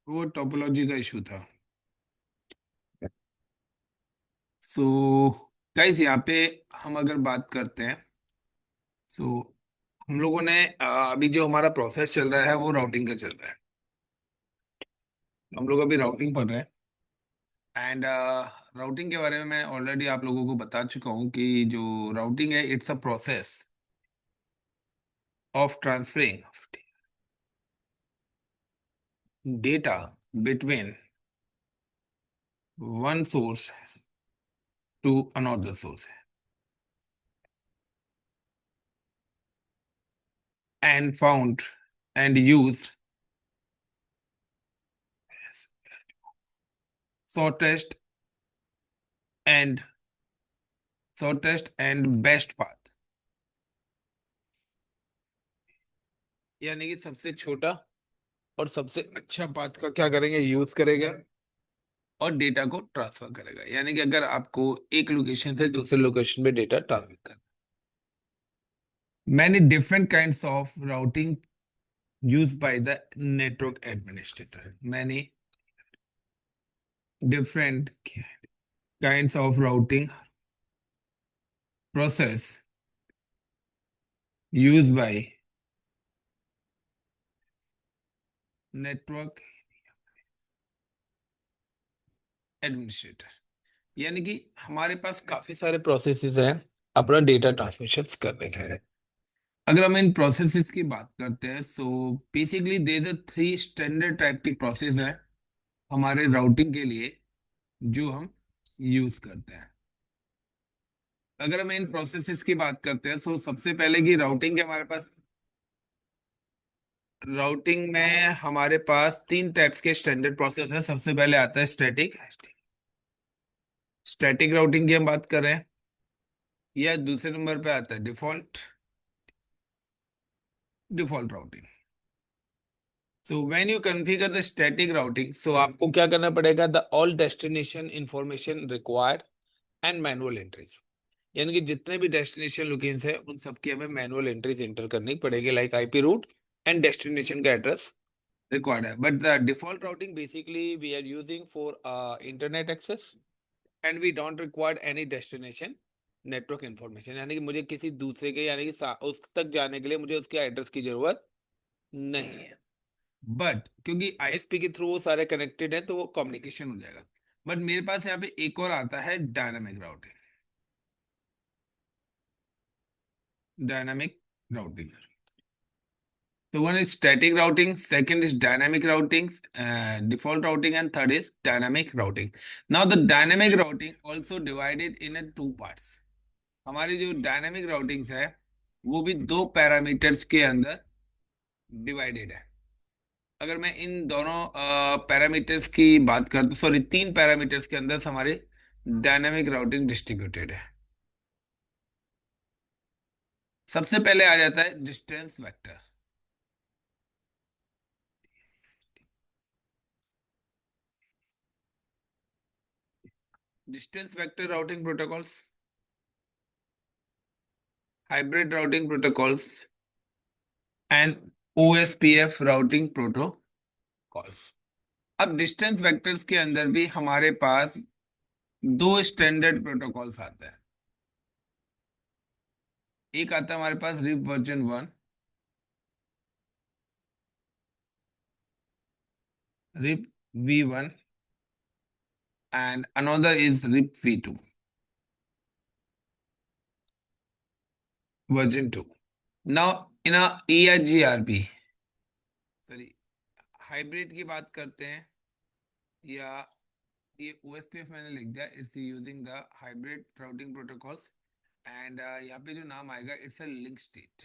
वो टोपोलॉजी का इशू था। सो गाइस यहाँ पे हम अगर बात करते हैं, सो हम लोगों ने अभी जो हमारा प्रोसेस चल रहा है वो राउटिंग का चल रहा है। हम लोग अभी राउटिंग पढ़ रहे हैं। एंड राउटिंग के बारे में मैं ऑलरेडी आप लोगों को बता चुका हूँ कि जो राउटिंग है, it's a process of transferring data between one source to another source and found and use shortest and shortest and best path। यानी कि सबसे छोटा और सबसे अच्छा पाथ का क्या करेंगे, यूज करेगा और डेटा को ट्रांसफर करेगा। यानी कि अगर आपको एक लोकेशन से दूसरे लोकेशन पे डेटा ट्रांसफर करना, many different kinds of routing used by the network administrator, many different kinds of routing process used by network administrator। यानी कि हमारे पास काफी सारे प्रोसेसेस हैं अपना डेटा ट्रांसमिशन करने के लिए। अगर हम इन प्रोसेसेस की बात करते हैं, so basically there are three standard type की प्रोसेस है हमारे राउटिंग के लिए जो हम यूज करते हैं। अगर हम इन प्रोसेसेस की बात करते हैं, सो सबसे पहले की राउटिंग के हमारे पास, राउटिंग में हमारे पास तीन टाइप्स के स्टैंडर्ड प्रोसेस है। सबसे पहले आता है स्टैटिक। स्टैटिक राउटिंग की हम बात कर रहे हैं, या दूसरे नंबर पे आता है default, default routing. So when you configure the static routing, so आपको क्या करना पड़ेगा, the all destination information required and manual entries। यानी कि जितने भी डेस्टिनेशन लोकेशंस है उन सबकी हमें मैनुअल एंट्रीज एंटर करनी पड़ेगी, like IP route and destination का एड्रेस रिक्वायर्ड है। But the default routing basically we are using for internet access and we don't require any destination network information. यानी कि मुझे किसी दूसरे के, यानी कि उस तक जाने के लिए मुझे उसके एड्रेस की जरूरत नहीं है। बट क्योंकि आईएसपी के थ्रू वो सारे कनेक्टेड है तो वो कम्युनिकेशन हो जाएगा। बट मेरे पास यहाँ पे एक और आता है dynamic routing. Dynamic routing, so one is static routing, second is dynamic routing, default routing, and third is dynamic routing। Now the dynamic routing also divided in a two parts। हमारी जो dynamic राउटिंग्स है वो भी दो parameters के अंदर divided है। अगर मैं इन दोनों पैरामीटर्स की बात करता, सॉरी तीन पैरामीटर्स के अंदर हमारे डायनामिक राउटिंग डिस्ट्रीब्यूटेड है। सबसे पहले आ जाता है distance vector. Distance vector routing protocols, hybrid routing protocols and OSPF routing protocols. अब डिस्टेंस वेक्टर्स के अंदर भी हमारे पास दो स्टैंडर्ड प्रोटोकॉल्स आते हैं। एक आता है हमारे पास RIP version 1, RIP V1, and another is RIP V2 version 2। Now in a EIGRP, sorry hybrid की बात करते हैं, या ये OSPF मैंने लिख दिया, it's using the hybrid routing protocols. And यहाँ पे जो नाम आएगा it's a link state,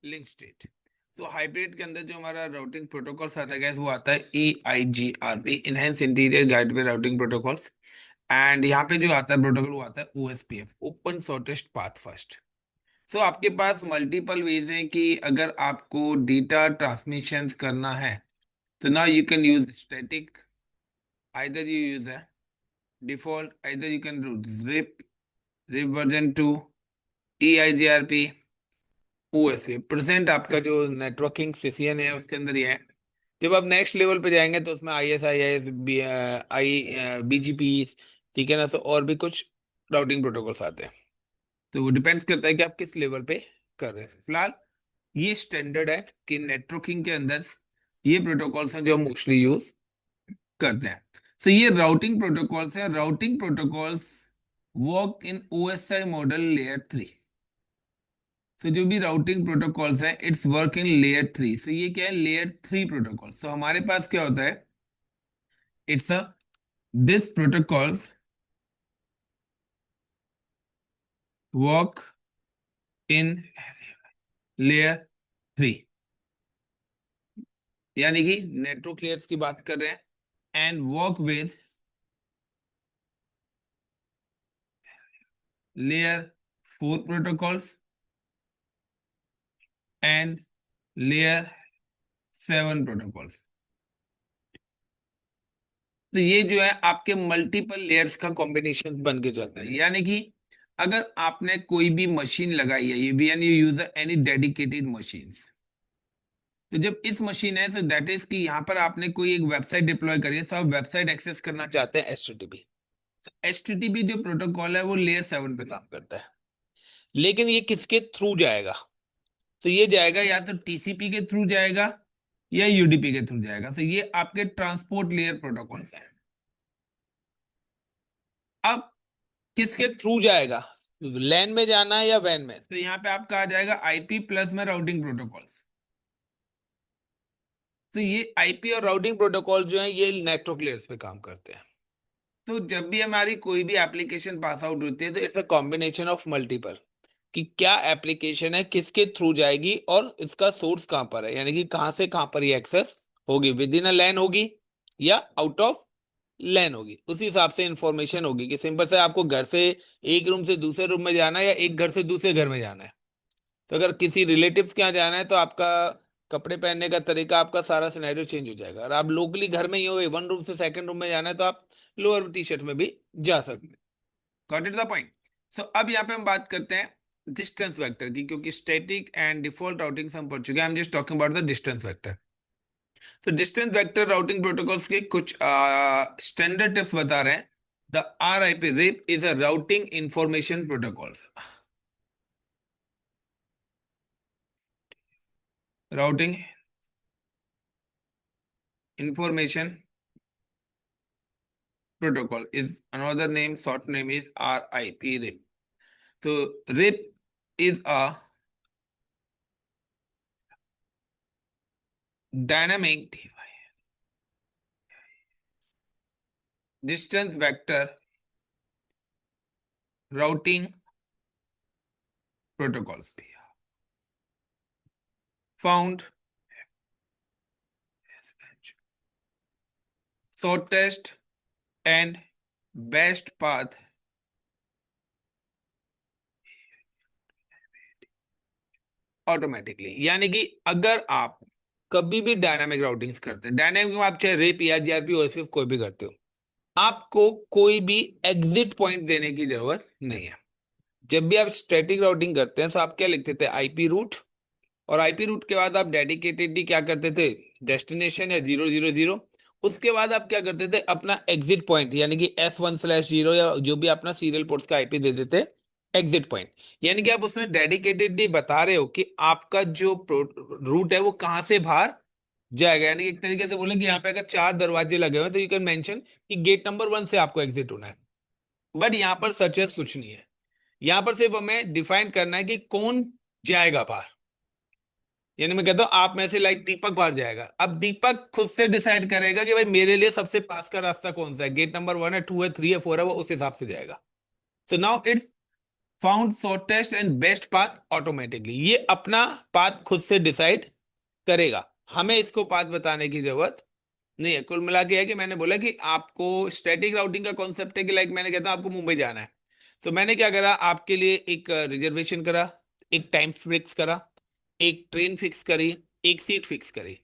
link state. तो हाइब्रिड के अंदर जो हमारा राउटिंग प्रोटोकॉल्स आता है वो आता है EIGRP, enhance interior guideway routing protocols. And यहाँ पे जो आता है प्रोटोकॉल वो आता है OSPF, open shortest path first. So आपके पास मल्टीपल वेज हैं कि अगर आपको डेटा ट्रांसमिशन करना है तो ना you can use static, either you use है default, either you can use RIP, RIP version 2, EIGRP, OSPF present आपका जो नेटवर्किंग सीसीएन है उसके अंदर ये है। जब आप नेक्स्ट लेवल पे जाएंगे तो उसमें ISIS, BGP, ठीक है ना, तो और भी कुछ राउटिंग प्रोटोकॉल्स आते हैं। तो वो डिपेंड्स करता है कि आप किस लेवल पे कर रहे हैं। फिलहाल ये स्टैंडर्ड है कि नेटवर्किंग के अंदर ये प्रोटोकॉल्स हैं जो हम मोस्टली यूज करते हैं। तो ये राउटिंग प्रोटोकॉल्स है। Routing protocols work in OSI model layer 3। तो जो भी राउटिंग प्रोटोकॉल्स है इट्स वर्क इन लेयर 3। तो ये क्या है, लेयर 3 प्रोटोकॉल। तो हमारे पास क्या होता है, it's a this protocols work in layer 3, यानी कि नेटवर्क लेयर्स की बात कर रहे हैं, and work with layer 4 protocols and layer 7 protocols. तो ये जो है आपके मल्टीपल लेयर्स का कॉम्बिनेशन बन के जाता है। यानी कि अगर आपने कोई भी मशीन लगाई है, ये when you use any dedicated machines, तो जब इस मशीन है तो दैट इज कि यहाँ पर आपने कोई एक वेबसाइट डिप्लॉय करी है, तो आप वेबसाइट एक्सेस करना चाहते हैं HTTP। HTTP जो प्रोटोकॉल है वो लेयर 7 पे काम करता है। लेकिन ये किसके थ्रू जाएगा, तो ये जाएगा या तो TCP के थ्रू जाएगा या UDP के थ्रू जाएगा। तो ये आपके ट्रांसपोर्ट लेयर प्रोटोकॉल्स हैं। अब किसके थ्रू जाएगा, लैन में जाना है या वैन में, तो यहाँ पे आपका आ जाएगा IP प्लस में राउटिंग प्रोटोकॉल्स। तो ये IP और राउटिंग प्रोटोकॉल जो है ये नेटवर्क लेयर्स पे काम करते हैं। तो जब भी हमारी कोई भी एप्लीकेशन पास आउट होती है तो it's a combination of multiple, कि क्या एप्लीकेशन है, किसके थ्रू जाएगी और इसका सोर्स कहां पर है, यानी कि कहां से कहां पर ये एक्सेस होगी, विद इन अ लैन होगी या आउट ऑफ लैन होगी। उसी हिसाब से इंफॉर्मेशन होगी कि सिंपल से आपको घर से एक रूम से दूसरे रूम में जाना है या एक घर से दूसरे घर में जाना है। तो अगर किसी रिलेटिव्स के यहाँ जाना है तो आपका कपड़े पहनने का तरीका, आपका सारा सिनेरियो चेंज हो जाएगा। और आप लोकली घर में ही हो, वन रूम से सेकंड रूम में जाना है तो आप लोअर T-शर्ट में भी जा सकते हैं। Got it the point. So अब यहाँ पे हम बात करते हैं डिस्टेंस वेक्टर की, क्योंकि स्टैटिक एंड डिफॉल्ट राउटिंग हम पढ़ चुके हैं। आई am just talking about the distance vector. तो डिस्टेंस वेक्टर राउटिंग प्रोटोकॉल्स के कुछ स्टैंडर्ड टिप्स बता रहे हैं। The RIP RIP is a routing information protocols. Routing information protocol is another name, short name is RIP RIP. So RIP is a dynamic distance vector routing protocols found shortest and best path automatically. यानी कि अगर आप कभी भी dynamic राउटिंग्स करते हैं, dynamic में आप चाहे रिप या GRP और सिर्फ कोई भी करते हो, आपको कोई भी एग्जिट पॉइंट देने की जरूरत नहीं है। जब भी आप स्टैटिक राउटिंग करते हैं तो आप क्या लिखते थे, IP रूट, और IP रूट के बाद आप डेडिकेटेडली क्या करते थे, डेस्टिनेशन या 000। उसके बाद आप क्या करते थे, अपना एग्जिट पॉइंट यानी कि S1/0 या जो भी अपना सीरियल पोर्ट्स का IP दे देते एग्जिट पॉइंट। यानी कि आप उसमें डेडिकेटेडली बता रहे हो कि आपका जो रूट है वो कहां से बाहर जाएगा। यानी कि एक तरीके से बोले कि यहाँ पे अगर 4 दरवाजे लगे हुए हैं तो यू कैन मेंशन कि गेट नंबर 1 से आपको एग्जिट होना है। बट यहाँ पर सच कुछ नहीं है। यहाँ पर सिर्फ हमें डिफाइन करना है कि कौन जाएगा बाहर। यानी मैं कहता हूं आप में से लाइक दीपक बाहर जाएगा, अब दीपक खुद से डिसाइड करेगा कि भाई मेरे लिए सबसे पास का रास्ता कौन सा है, गेट नंबर 1 है, 2 है, 3 है, 4 है, वो उस हिसाब से जाएगा। So now it's found shortest and best path automatically. ये अपना पाथ खुद से डिसाइड करेगा, हमें इसको पाथ बताने की जरूरत नहीं है। कुल मिला के है कि मैंने बोला कि आपको स्टैटिक राउटिंग का कॉन्सेप्ट है कि लाइक मैंने कहता आपको मुंबई जाना है, तो मैंने क्या करा, आपके लिए एक रिजर्वेशन करा, एक टाइम फिक्स करा, एक ट्रेन फिक्स करी, एक सीट फिक्स करी।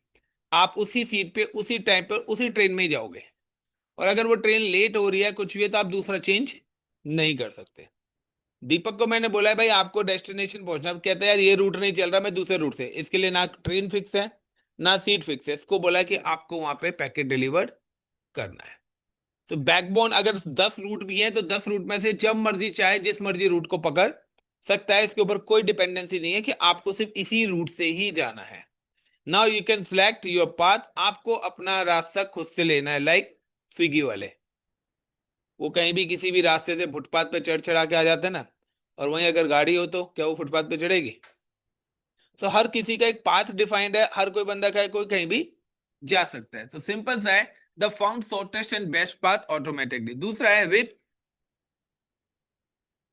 आप उसी सीट पे उसी टाइम पर उसी ट्रेन में ही जाओगे। और अगर वो ट्रेन लेट हो रही है, कुछ भी है, तो आप दूसरा चेंज नहीं कर सकते। दीपक को मैंने बोला है भाई आपको डेस्टिनेशन पहुंचना, अब कहता है यार ये रूट नहीं चल रहा, मैं दूसरे रूट से, इसके लिए ना ट्रेन फिक्स है ना सीट फिक्स है, इसको बोला है कि आपको वहां पे पैकेट डिलीवर करना है। तो बैकबोन अगर 10 रूट भी है तो 10 रूट में से जब मर्जी चाहे जिस मर्जी रूट को पकड़ सकता है, इसके ऊपर कोई डिपेंडेंसी नहीं है कि आपको सिर्फ इसी रूट से ही जाना है। Now you can select your path, आपको अपना रास्ता खुद से लेना है, लाइक स्विगी वाले, वो कहीं भी किसी भी रास्ते से फुटपाथ पे चढ़ चढ़ा के आ जाते हैं ना, और वहीं अगर गाड़ी हो तो क्या वो फुटपाथ पे चढ़ेगी? तो हर किसी का एक पाथ डिफाइंड है, हर कोई बंदा का है, कोई कहीं भी जा सकता है। तो सिंपल सा है, the found shortest and best path automatically. दूसरा है RIP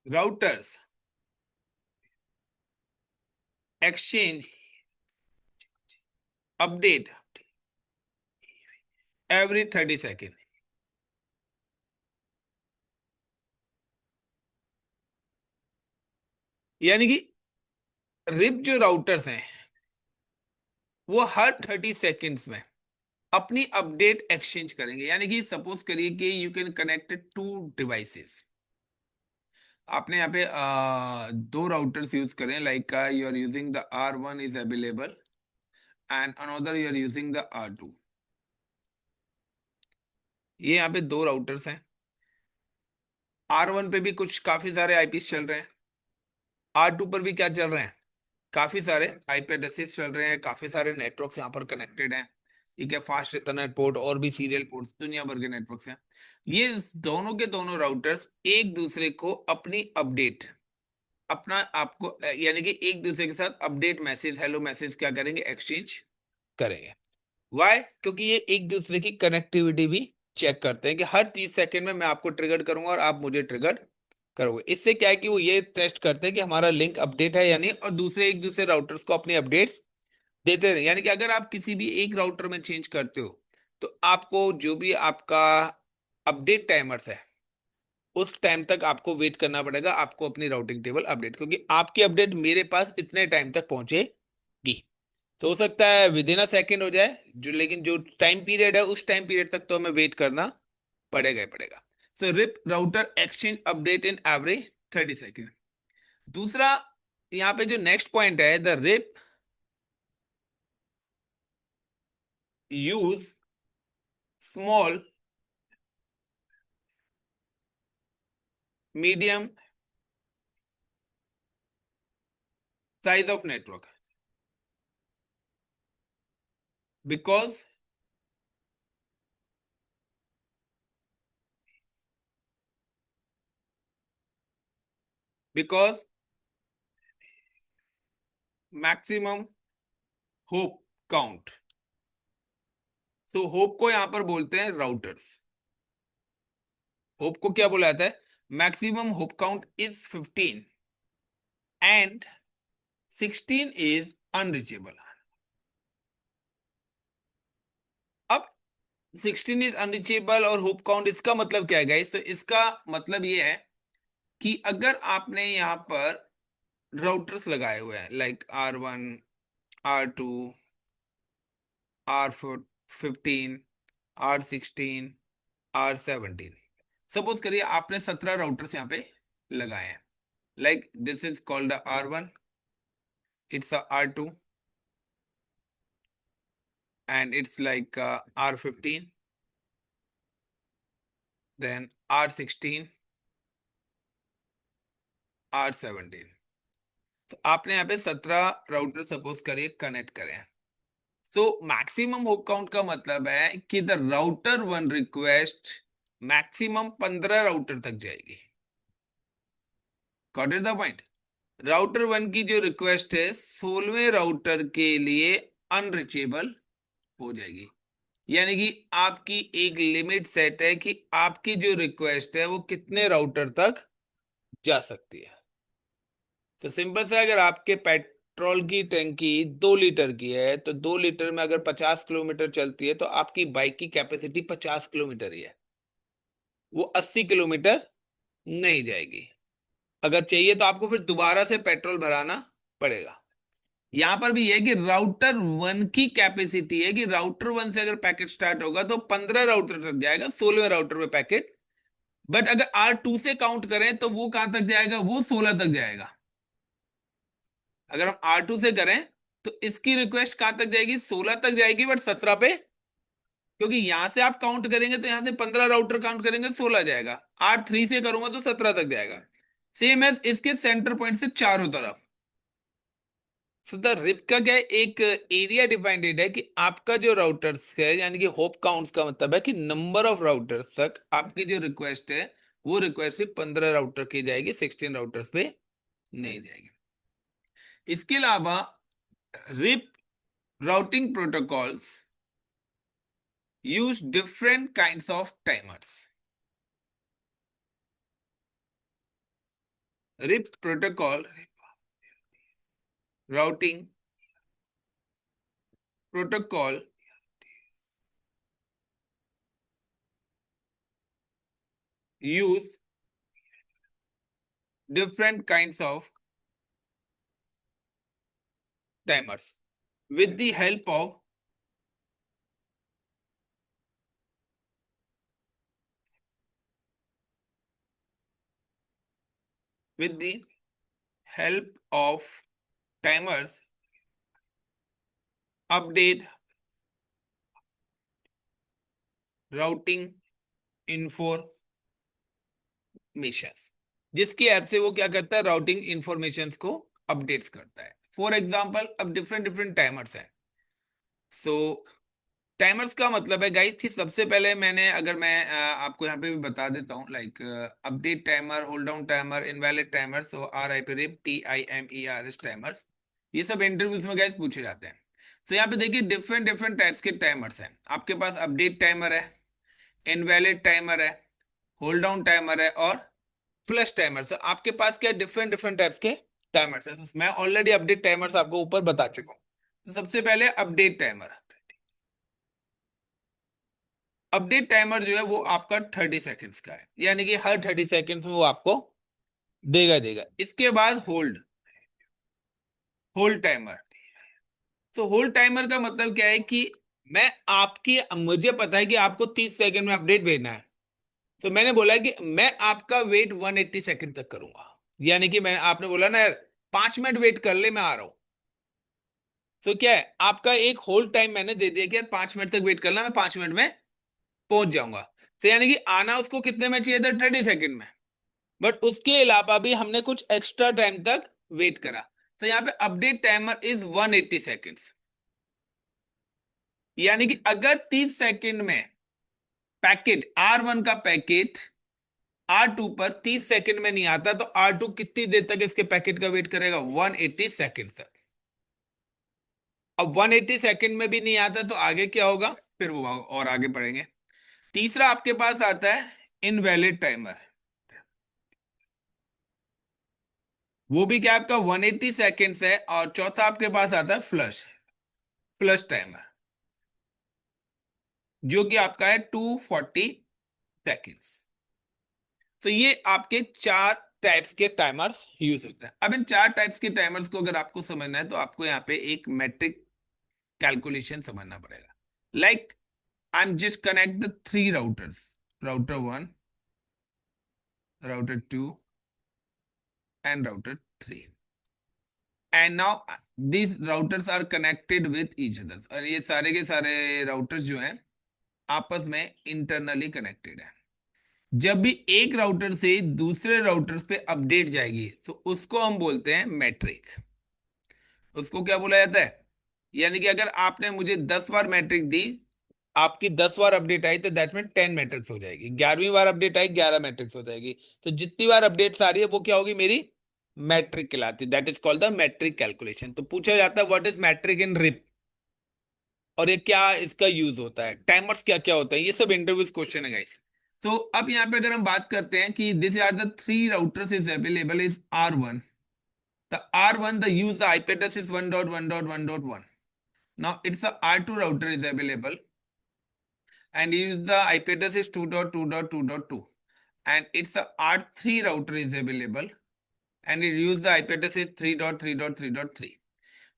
routers exchange update every 30 second. यानी कि रिप जो राउटर्स हैं वो हर 30 सेकेंड्स में अपनी अपडेट एक्सचेंज करेंगे। यानी कि सपोज करिए कि यू कैन कनेक्ट 2 डिवाइसेस, आपने यहाँ पे 2 राउटर्स यूज करें, like you are using the R1 is available and another you are using the R2। ये यहाँ पे 2 राउटर्स हैं, R1 पे भी कुछ काफी सारे आईपीस चल रहे हैं, R2 पर भी क्या चल रहे हैं, काफी सारे आईपी एड्रेसेस चल रहे हैं, काफी सारे नेटवर्क्स यहाँ पर कनेक्टेड हैं। ठीक है, फास्ट इथरनेट पोर्ट और भी सीरियल पोर्ट्स, दुनिया भर के नेटवर्क्स हैं। ये दोनों के दोनों राउटर्स एक दूसरे को अपनी अपडेट, अपना आपको यानी कि एक दूसरे के साथ अपडेट मैसेज, हेलो मैसेज क्या करेंगे, एक्सचेंज करेंगे। वाई? क्योंकि ये एक दूसरे की कनेक्टिविटी भी चेक करते हैं कि हर 30 सेकंड में मैं आपको ट्रिगर करूंगा और आप मुझे ट्रिगर करोगे। इससे क्या है कि वो ये टेस्ट करते हैं कि हमारा लिंक अपडेट है या नहीं, और दूसरे एक दूसरे राउटर्स को अपनी अपडेट्स देते रहे। यानी कि अगर आप किसी भी एक राउटर में चेंज करते हो तो आपको जो भी आपका अपडेट टाइमर्स है उस टाइम तक आपको वेट करना पड़ेगा, आपको अपनी राउटिंग टेबल अपडेट, क्योंकि आपकी अपडेट मेरे पास इतने टाइम तक पहुंचेगी। तो हो सकता है विद इन अ सेकेंड हो जाए जो, लेकिन जो टाइम पीरियड है उस टाइम पीरियड तक तो हमें वेट करना पड़ेगा ही पड़ेगा। So RIP router exchange update in every 30 second. दूसरा यहाँ पे जो नेक्स्ट पॉइंट है, the RIP use small medium size of network because because maximum hop count. So hop को यहां पर बोलते हैं राउटर्स। होप को क्या बोला जाता है? Maximum hop count is 15 and 16 is unreachable. अब 16 इज अनरीचेबल और होप काउंट, इसका मतलब क्या है गाइस? तो इसका मतलब ये है कि अगर आपने यहाँ पर राउटर्स लगाए हुए हैं, like R1, R2, R15, R16, R17, suppose करिए आपने 17 राउटर्स यहाँ पे लगाए हैं, like this is called R1, it's R2 and it's like R15, then R16, R17। तो आपने यहाँ पे 17 राउटर सपोज करिए कनेक्ट करें। सो मैक्सिमम होप काउंट का मतलब है कि the router one request maximum 15 router तक जाएगी। Got it the point? Router one की जो रिक्वेस्ट है 16वें राउटर के लिए अनरीचेबल हो जाएगी। यानी कि आपकी एक लिमिट सेट है कि आपकी जो रिक्वेस्ट है वो कितने राउटर तक जा सकती है। तो सिंपल से, अगर आपके पेट्रोल की टंकी 2 लीटर की है तो 2 लीटर में अगर 50 किलोमीटर चलती है तो आपकी बाइक की कैपेसिटी 50 किलोमीटर ही है, वो 80 किलोमीटर नहीं जाएगी। अगर चाहिए तो आपको फिर दोबारा से पेट्रोल भराना पड़ेगा। यहां पर भी है कि राउटर वन की कैपेसिटी है कि राउटर वन से अगर पैकेट स्टार्ट होगा तो 15 राउटर तक जाएगा, 16वें राउटर पे पैकेट बट अगर R2 से काउंट करें तो वो कहां तक जाएगा, वो 16 तक जाएगा। अगर हम R2 से करें तो इसकी रिक्वेस्ट कहां तक जाएगी, 16 तक जाएगी, बट 17 पे, क्योंकि यहां से आप काउंट करेंगे तो यहां से 15 राउटर काउंट करेंगे, 16 जाएगा। R3 से करूंगा तो 17 तक जाएगा। सेम एज इसके सेंटर पॉइंट से चारों तरफ। सो द रिप का क्या है, एक एरिया डिफाइंड है कि आपका जो राउटर्स है, यानी कि होप काउंट्स का मतलब है कि नंबर ऑफ राउटर्स तक आपकी जो रिक्वेस्ट है, वो रिक्वेस्ट सिर्फ 15 राउटर की जाएगी, 16 राउटर्स पे नहीं जाएगी। इसके अलावा RIP routing protocols use different kinds of timers. RIP protocol routing protocol use different kinds of timers with the help of with the help of timers update routing information, जिसकी app से वो क्या करता है, राउटिंग इंफॉर्मेशन को updates करता है। For example, अब डिफरेंट डिफरेंट टाइमर्स हैं। सो टाइमर्स का मतलब है गाइस कि सबसे पहले मैंने, अगर मैं आपको यहाँ पे भी बता देता हूँ, like update timer, hold down timer, invalid timer, so RIP TIMERS timers, ये सब इंटरव्यूज में गाइस पूछे जाते हैं। तो यहाँ पे देखिए डिफरेंट डिफरेंट टाइप्स के टाइमर्स हैं। आपके पास अपडेट टाइमर है, इनवैलिड टाइमर है, होल्ड डाउन टाइमर है, और फ्लश टाइमर। तो आपके पास क्या डिफरेंट डिफरेंट टाइप्स के टाइमर्स है। मैं ऑलरेडी अपडेट टाइमर्स आपको ऊपर बता चुका हूँ। तो सबसे पहले अपडेट टाइमर। अपडेट टाइमर जो है वो आपका 30 सेकेंड्स का है, यानी कि हर 30 सेकेंड्स में वो आपको देगा देगा। इसके बाद होल्ड होल्ड टाइमर। तो होल्ड टाइमर का मतलब क्या है कि मैं आपकी, मुझे पता है कि आपको 30 सेकेंड में अपडेट भेजना है, तो मैंने बोला है कि मैं आपका वेट 180 सेकेंड तक करूंगा। यानी कि मैं, आपने बोला ना यार 5 मिनट वेट कर ले, मैं आ रहा हूं। तो क्या है, आपका एक होल्ड टाइम मैंने दे दिया कि यार 5 मिनट तक वेट करना, मैं 5 मिनट में पहुंच जाऊंगा। तो यानी कि आना उसको कितने में चाहिए था, 30 सेकेंड में। बट उसके अलावा भी हमने कुछ एक्स्ट्रा टाइम तक वेट करा। तो यहाँ पे अपडेट टाइमर इज 180 सेकेंड्स। यानी कि अगर 30 सेकेंड में पैकेट R1 का पैकेट R2 पर 30 सेकेंड में नहीं आता, तो R2 कितनी देर तक इसके पैकेट का वेट करेगा, 180 सेकेंड तक। अब 180 सेकेंड में भी नहीं आता तो आगे क्या होगा, फिर वो और आगे बढ़ेंगे। तीसरा आपके पास आता है इनवैलिड टाइमर। वो भी क्या आपका 180 सेकेंड्स है। और चौथा आपके पास आता है फ्लश फ्लश टाइमर, जो कि आपका है 240 सेकेंड्स। तो ये आपके चार टाइप्स के टाइमर्स यूज होते हैं। अब इन चार टाइप्स के टाइमर्स को अगर आपको समझना है तो आपको यहाँ पे एक मैट्रिक कैलकुलेशन समझना पड़ेगा। Like I am just connect the 3 routers, router 1, router 2 and router 3, and now these routers are connected with each other। और ये सारे के सारे राउटर्स जो हैं आपस में इंटरनली कनेक्टेड है। जब भी एक राउटर से दूसरे राउटर्स पे अपडेट जाएगी तो उसको हम बोलते हैं मैट्रिक। उसको क्या बोला जाता है, यानी कि अगर आपने मुझे 10 बार मैट्रिक दी, आपकी 10 बार अपडेट आई, तो दैट मीन 10 मैट्रिक्स हो जाएगी। 11वीं बार अपडेट आई, 11 मैट्रिक्स हो जाएगी। तो जितनी बार अपडेट्स आ रही है वो क्या होगी, मेरी मैट्रिक कहलाती है। That is called the metric calculation. तो पूछा जाता है what is metric in RIP, और ये क्या इसका यूज होता है, टाइमर्स क्या क्या होता है, ये सब इंटरव्यूज क्वेश्चन है गाइस। तो अब यहाँ पे अगर हम बात करते हैं कि this are the 3 routers is available is R1, the R1 the use the IP address is 1.1.1.1. Now it's a R2 router is available and use the IP address is 2.2.2.2, and it's a R3 router is available and it use the IP address is 3.3.3.3.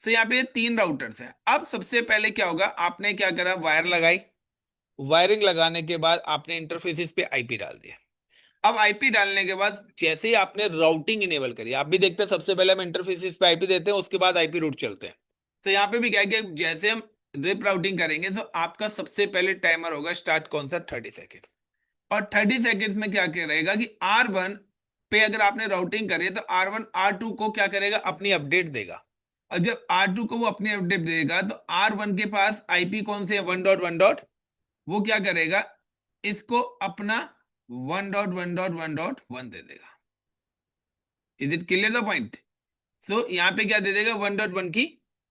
So यहाँ पे 3 routers हैं। अब सबसे पहले क्या होगा, आपने क्या करा, वायर लगाई, वायरिंग लगाने के बाद आपने इंटरफेसिस पे IP डाल दिया। अब आईपी डालने के बाद जैसे ही आपने राउटिंग इनेबल करी, आप भी देखते हैं सबसे पहले हम इंटरफेसिस पे आईपी देते हैं, उसके बाद आईपी रूट चलते हैं। तो यहाँ पे भी क्या है कि जैसे हम रिप राउटिंग करेंगे तो आपका सबसे पहले टाइमर होगा स्टार्ट कौन सा, 30 सेकेंड। और 30 सेकेंड्स में क्या करेगा कि R1 पे अगर आपने राउटिंग करी है तो R1 R2 को क्या करेगा, अपनी अपडेट देगा। और जब R2 को वो अपनी अपडेट देगा तो R1 के पास आईपी कौन से है, 1.1. वो क्या करेगा, इसको अपना 1.1.1.1 दे देगा। Is it clear the point? So यहाँ पे क्या दे देगा, 1.1 की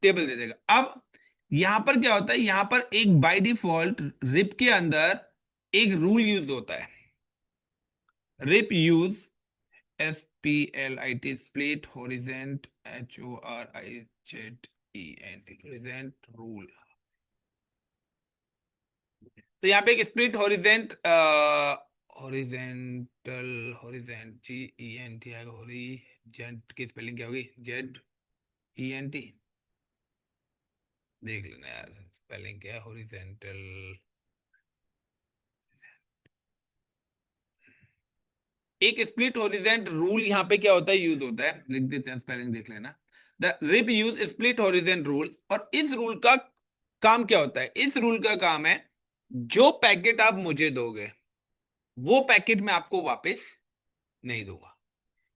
टेबल दे देगा। अब यहां पर क्या होता है, यहां पर एक बाय डिफॉल्ट रिप के अंदर एक रूल यूज होता है, RIP use, SPLIT, split horizon, HORIZENT, horizon rule. तो यहाँ पे एक split horizon, horizontal, horizon GENT आएगा, हॉरिजेंट की स्पेलिंग क्या होगी, ZENT, देख लेना यार स्पेलिंग क्या है हॉरिजेंटल। एक स्प्लिट होरिजेंट रूल यहाँ पे क्या होता है, यूज होता है, लिख देते हैं स्पेलिंग देख लेना। The RIP use split horizon rule. और इस रूल का काम क्या होता है, इस रूल का काम है जो पैकेट आप मुझे दोगे वो पैकेट मैं आपको वापस नहीं दूंगा,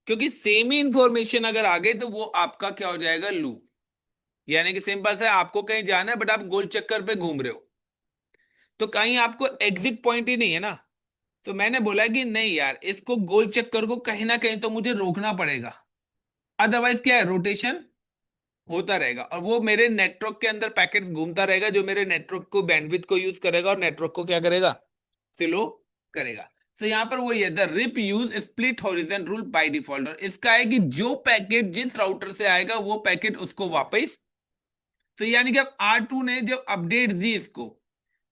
क्योंकि सेम ही इंफॉर्मेशन अगर आ गई तो वो आपका क्या हो जाएगा, लूप। यानी कि सिंपल सा है, आपको कहीं जाना है बट आप गोल चक्कर पे घूम रहे हो, तो कहीं आपको एग्जिट पॉइंट ही नहीं है ना। तो मैंने बोला कि नहीं यार, इसको गोल चक्कर को कहीं ना कहीं तो मुझे रोकना पड़ेगा, अदरवाइज क्या है, रोटेशन होता रहेगा और वो मेरे नेटवर्क के अंदर पैकेट्स घूमता रहेगा, जो मेरे नेटवर्क को बैंडविड्थ को यूज करेगा और नेटवर्क को क्या करेगा, स्लो करेगा। तो यहाँ पर वही है, the RIP use split horizon rule by default. और इसका है कि जो पैकेट जिस राउटर से आएगा वो पैकेट उसको वापस। तो यानी कि अब R2 ने जब अपडेट दी इसको,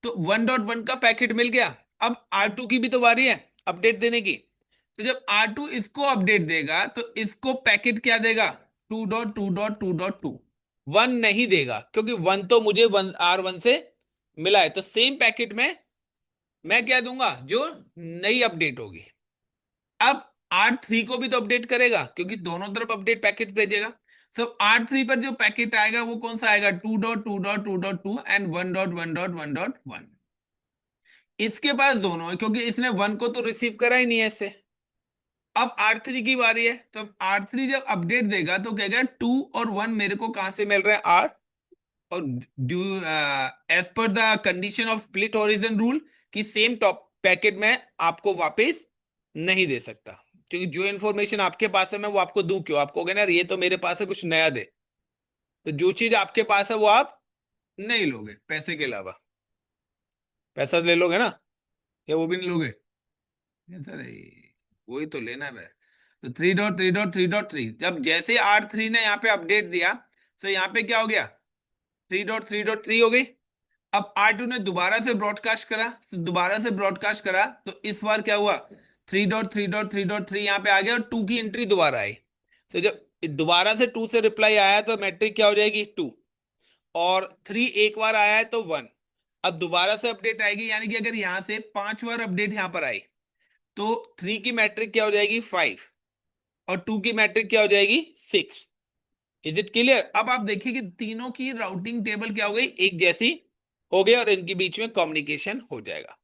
तो 1.1 का पैकेट मिल गया। अब R2 की भी तो बारी है अपडेट देने की। तो जब R2 इसको अपडेट देगा तो इसको पैकेट क्या देगा, 2.2.2.2। वन नहीं देगा, क्योंकि वन तो मुझे R1 से मिला है, तो सेम पैकेट में मैं क्या दूंगा, जो नई अपडेट होगी। अब R3 को भी तो अपडेट करेगा, क्योंकि दोनों तरफ अपडेट पैकेट भेजेगा। सब R3 पर जो पैकेट आएगा वो कौन सा आएगा, 2.2.2.2 एंड 1.1.1.1। इसके पास दोनों है, क्योंकि इसने वन को तो रिसीव करा ही नहीं है इससे। अब R3 की बारी है, तो R3 जब अपडेट देगा तो कहेगा 2 और 1 मेरे को कहां से मिल रहा है, R। और due as per the condition of split origin rule, कि सेम टॉप पैकेट में आपको वापस नहीं दे सकता, क्योंकि जो इन्फॉर्मेशन आपके पास है मैं वो आपको दूं क्यों, आपको कहना यार ये तो मेरे पास है, कुछ नया दे। तो जो चीज आपके पास है वो आप नहीं लोगे पैसे के अलावा। पैसा ले लोगे ना, या वो भी नहीं लोगे, ये सर वही तो लेना है। तो 3.3.3.3, जब जैसे R3 ने यहाँ पे अपडेट दिया तो यहाँ पे क्या हो गया, 3.3.3 हो गई। अब R2 ने दोबारा से ब्रॉडकास्ट करा, तो दोबारा से ब्रॉडकास्ट करा तो इस बार क्या हुआ, 3.3.3.3 यहाँ पे आ गया और 2 की एंट्री दोबारा आई। तो जब दोबारा से 2 से रिप्लाई आया तो मैट्रिक क्या हो जाएगी, 2। और 3 एक बार आया है तो 1। अब दोबारा से अपडेट आएगी, यानी कि अगर यहां से 5 बार अपडेट यहां पर आई तो 3 की मैट्रिक क्या हो जाएगी, 5। और 2 की मैट्रिक क्या हो जाएगी, 6। Is it clear? अब आप देखिए कि तीनों की राउटिंग टेबल क्या हो गई, एक जैसी हो गई, और इनके बीच में कम्युनिकेशन हो जाएगा।